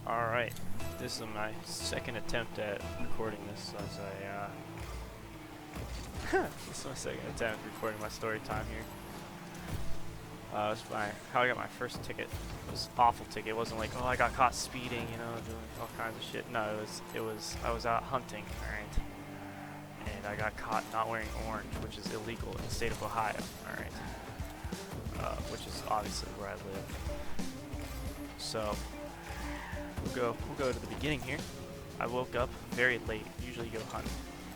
Alright, this is my second attempt at recording this as this is my second attempt at recording my story time here. It was how I got my first ticket. It was an awful ticket. It wasn't like, oh, I got caught speeding, you know, doing all kinds of shit. No, I was out hunting, alright? And I got caught not wearing orange, which is illegal in the state of Ohio, alright? Which is obviously where I live. So we'll go to the beginning here. I woke up very late. Usually go hunt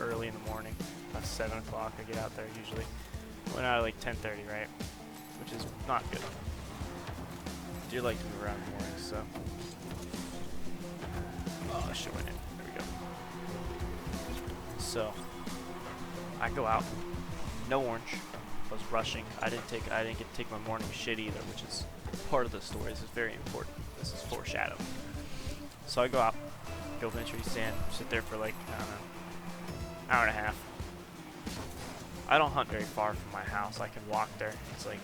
early in the morning, about 7 o'clock. I get out there usually. Went out at like 10:30, right? Which is not good. I do like to move around in the morning, so. Oh, I should went in. There we go. So I go out. No orange. I was rushing. I didn't get to take my morning shit either, which is part of the story. This is very important. This is foreshadow. So I go out, go venture stand, sit there for like, I don't know, hour and a half. I don't hunt very far from my house. I can walk there. It's like,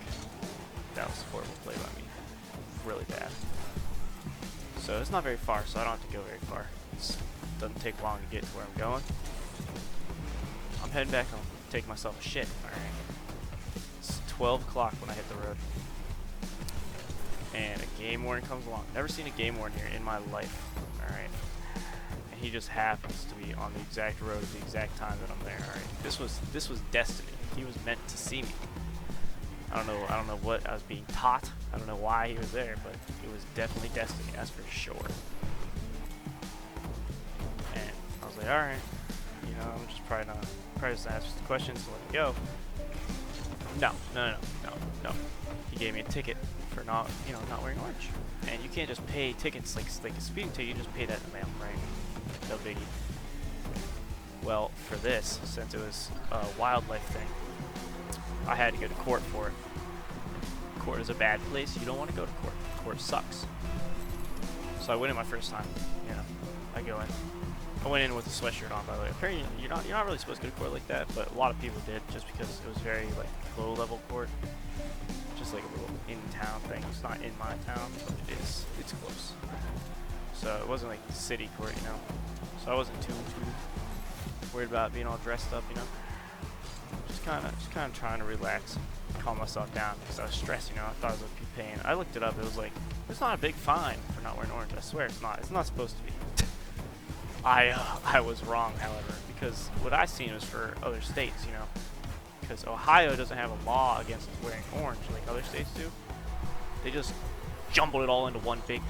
that was a horrible play by me. Really bad. So it's not very far, so I don't have to go very far. It doesn't take long to get to where I'm going. I'm heading back home, take myself a shit, alright. It's 12 o'clock when I hit the road. And a game warden comes along. Never seen a game warden here in my life, alright. And he just happens to be on the exact road at the exact time that I'm there, alright. This was destiny. He was meant to see me. I don't know what I was being taught. I don't know why he was there, but it was definitely destiny, that's for sure. And I was like, alright, you know, I'm just probably just ask the questions to let me go. No. He gave me a ticket for not wearing orange. And you can't just pay tickets like a speeding ticket, you just pay that in the mail, right? No biggie. Well, for this, since it was a wildlife thing, I had to go to court for it. Court is a bad place. You don't want to go to court. Court sucks. So I went in my first time. You know, I go in. I went in with a sweatshirt on, by the way. Apparently, you're not really supposed to go to court like that, but a lot of people did, just because it was very like low-level court, just like a little in-town thing. It's not in my town, but it's close. So it wasn't like city court, you know. So I wasn't too worried about being all dressed up, you know. Just kind of trying to relax, calm myself down because I was stressed, you know. I thought I was gonna be paying. I looked it up. It was like, it's not a big fine for not wearing orange. I swear it's not. It's not supposed to be. I was wrong, however, because what I seen was for other states, you know. Because Ohio doesn't have a law against wearing orange like other states do. They just jumbled it all into one big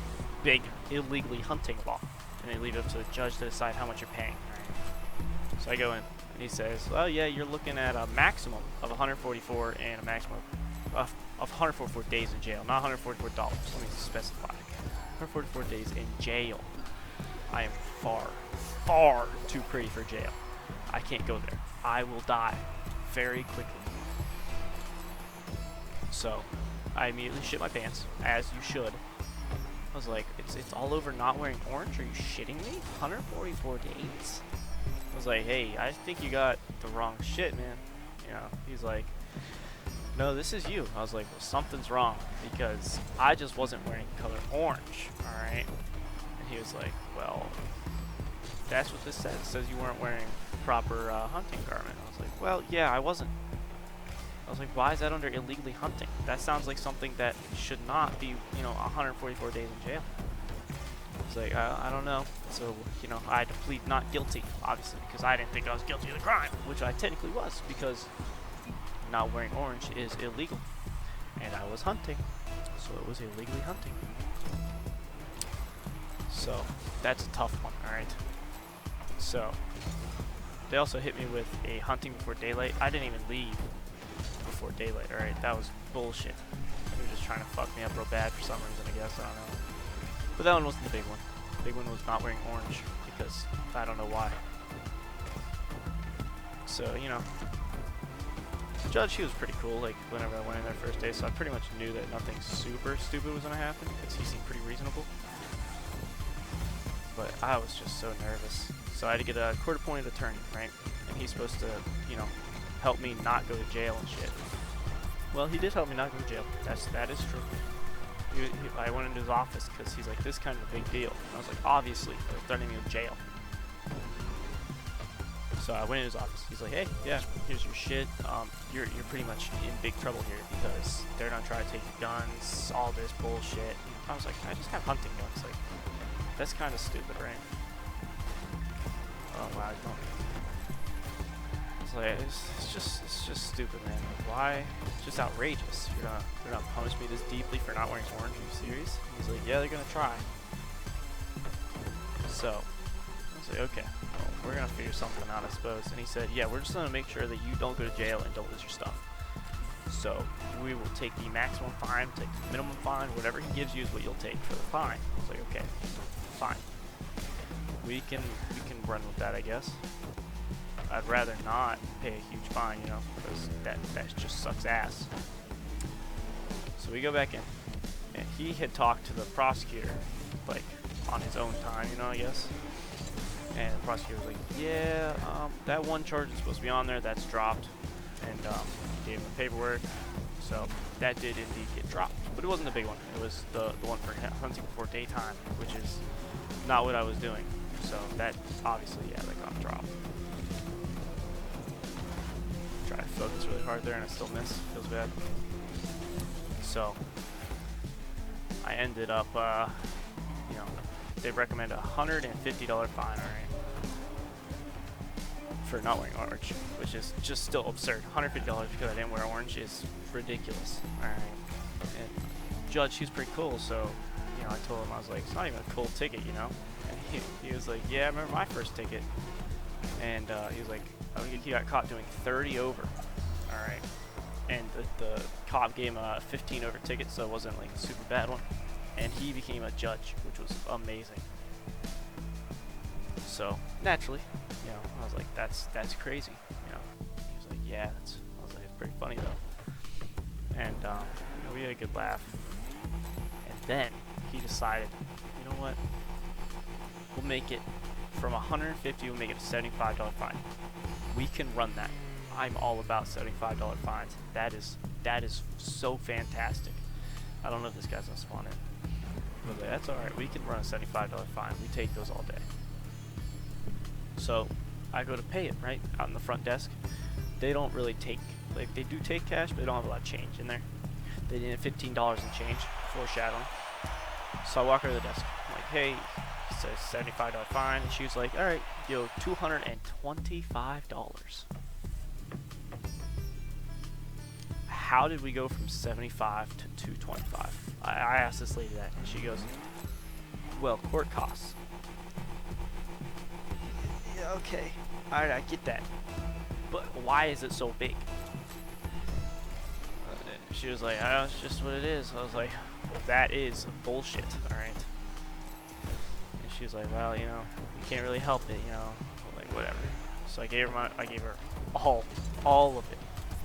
illegally hunting law, and they leave it up to the judge to decide how much you're paying. Right? So I go in. And he says, well, yeah, you're looking at a maximum of 144 and a maximum of 144 days in jail, not $144. Let me specify. 144 days in jail. I am far too pretty for jail. I can't go there. I will die very quickly. So I immediately shit my pants, as you should. I was like, it's all over not wearing orange? Are you shitting me? 144 days? I was like, hey, I think you got the wrong shit, man. You know, he's like, no, this is you. I was like, well, something's wrong because I just wasn't wearing the color orange, alright? And he was like, well, that's what this says. It says you weren't wearing proper hunting garment. I was like, well, yeah, I wasn't. I was like, why is that under illegally hunting? That sounds like something that should not be, you know, 144 days in jail. It's like, I don't know. So, you know, I had to plead not guilty, obviously, because I didn't think I was guilty of the crime, which I technically was, because not wearing orange is illegal. And I was hunting, so it was illegally hunting. So, that's a tough one, alright? So, they also hit me with a hunting before daylight. I didn't even leave before daylight, alright? That was bullshit. They were just trying to fuck me up real bad for some reason, I guess, I don't know. But that one wasn't the big one. The big one was not wearing orange, because I don't know why. So, you know, the judge, she was pretty cool, like, whenever I went in there first day, so I pretty much knew that nothing super stupid was going to happen, because he seemed pretty reasonable. But I was just so nervous. So I had to get a court-appointed attorney, right? And he's supposed to, you know, help me not go to jail and shit. Well, he did help me not go to jail. That is true. I went into his office because he's like, this is kind of a big deal. And I was like, obviously, they're threatening me with jail. So I went in his office. He's like, hey, yeah, here's your shit. You're pretty much in big trouble here because they're gonna try to take your guns, all this bullshit. I was like, I just have hunting guns. Like, that's kind of stupid, right? Oh wow, it's like it's just stupid, man. Like, why? It's just outrageous. You're not punish me this deeply for not wearing orange. Are you serious? He's like, yeah, they're gonna try. So I was like, okay, well, we're gonna figure something out, I suppose. And he said, yeah, we're just gonna make sure that you don't go to jail and don't lose your stuff. So we will take the maximum fine, take the minimum fine, whatever he gives you is what you'll take for the fine. I was like, okay, fine. We can run with that, I guess. I'd rather not pay a huge fine, you know, because that just sucks ass. So we go back in, and he had talked to the prosecutor, like, on his own time, you know, I guess. And the prosecutor was like, yeah, that one charge is supposed to be on there, that's dropped. And gave him the paperwork, so that did indeed get dropped. But it wasn't the big one, it was the one for hunting before daytime, which is not what I was doing. So that, obviously, yeah, that got dropped. Try to focus really hard there and I still miss, feels bad. So I ended up, you know, they recommend a $150 fine, alright, for not wearing orange, which is just still absurd. $150 because I didn't wear orange is ridiculous, alright. And judge, he was pretty cool, so, you know, I told him, I was like, it's not even a cool ticket, you know? And he was like, yeah, I remember my first ticket. And he was like, oh, he got caught doing 30 over, alright. And the cop gave him a 15 over ticket, so it wasn't like a super bad one. And he became a judge, which was amazing. So naturally, you know, I was like, that's crazy, you know. He was like, yeah, I was like, it's pretty funny though. And you know, we had a good laugh. And then he decided, you know what? We'll make it from 150. We'll make it a $75 fine. We can run that. I'm all about $75 fines. That is so fantastic. I don't know if this guy's gonna spawn in, but that's all right. We can run a $75 fine. We take those all day. So I go to pay it, right, out in the front desk. They don't really take, like, they do take cash, but they don't have a lot of change in there. They did $15 in change, foreshadowing. So I walk over to the desk. I'm like, hey, it says $75 fine. And she was like, all right, yo, $225. How did we go from 75 to 225? I asked this lady that, and she goes, well, court costs. Yeah, okay, alright, I get that, but why is it so big? She was like, oh, it's just what it is. I was like, well, that is bullshit, alright? And she was like, well, you know, you can't really help it, you know, like, whatever. So I gave her all of it.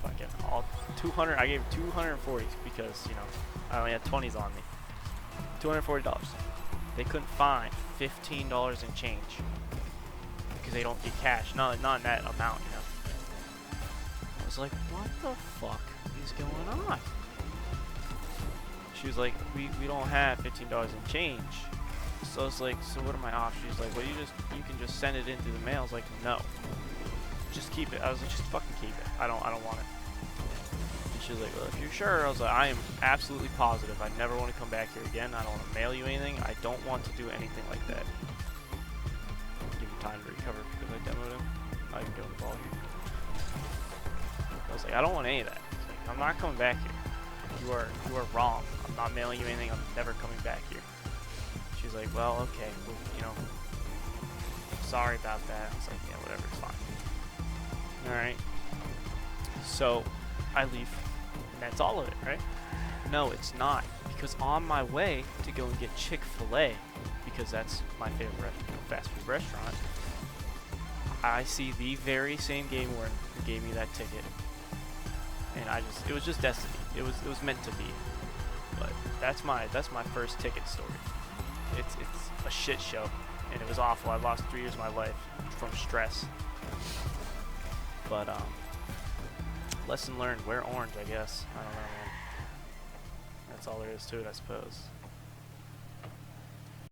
Fucking all 200. I gave her 240 because, you know, I only had 20s on me. $240. They couldn't find $15 in change because they don't get cash. Not in that amount, you know. I was like, what the fuck is going on? She was like, we don't have $15 in change. So I was like, so what are my options? She's like, well, you can just send it in through the mail. I was like, no. Just keep it. I was like, just fucking keep it. I don't want it. And she was like, well, if you're sure, I was like, I am absolutely positive. I never want to come back here again. I don't want to mail you anything. I don't want to do anything like that. Give you time to recover because I demoed him. I can go in the ball here. I was like, I don't want any of that. Like, I'm not coming back here. You are wrong. I'm not mailing you anything. I'm never coming back here. She's like, well, okay, well, you know, sorry about that. I was like, yeah, whatever, it's fine. Alright, so I leave, and that's all of it, right? No, it's not, because on my way to go and get Chick-fil-A, because that's my favorite fast food restaurant, I see the very same game warden who gave me that ticket, and it was just destiny. It was meant to be. But that's my first ticket story. It's a shit show, and it was awful. I lost 3 years of my life from stress. But lesson learned: wear orange, I guess. I don't know, man. That's all there is to it, I suppose.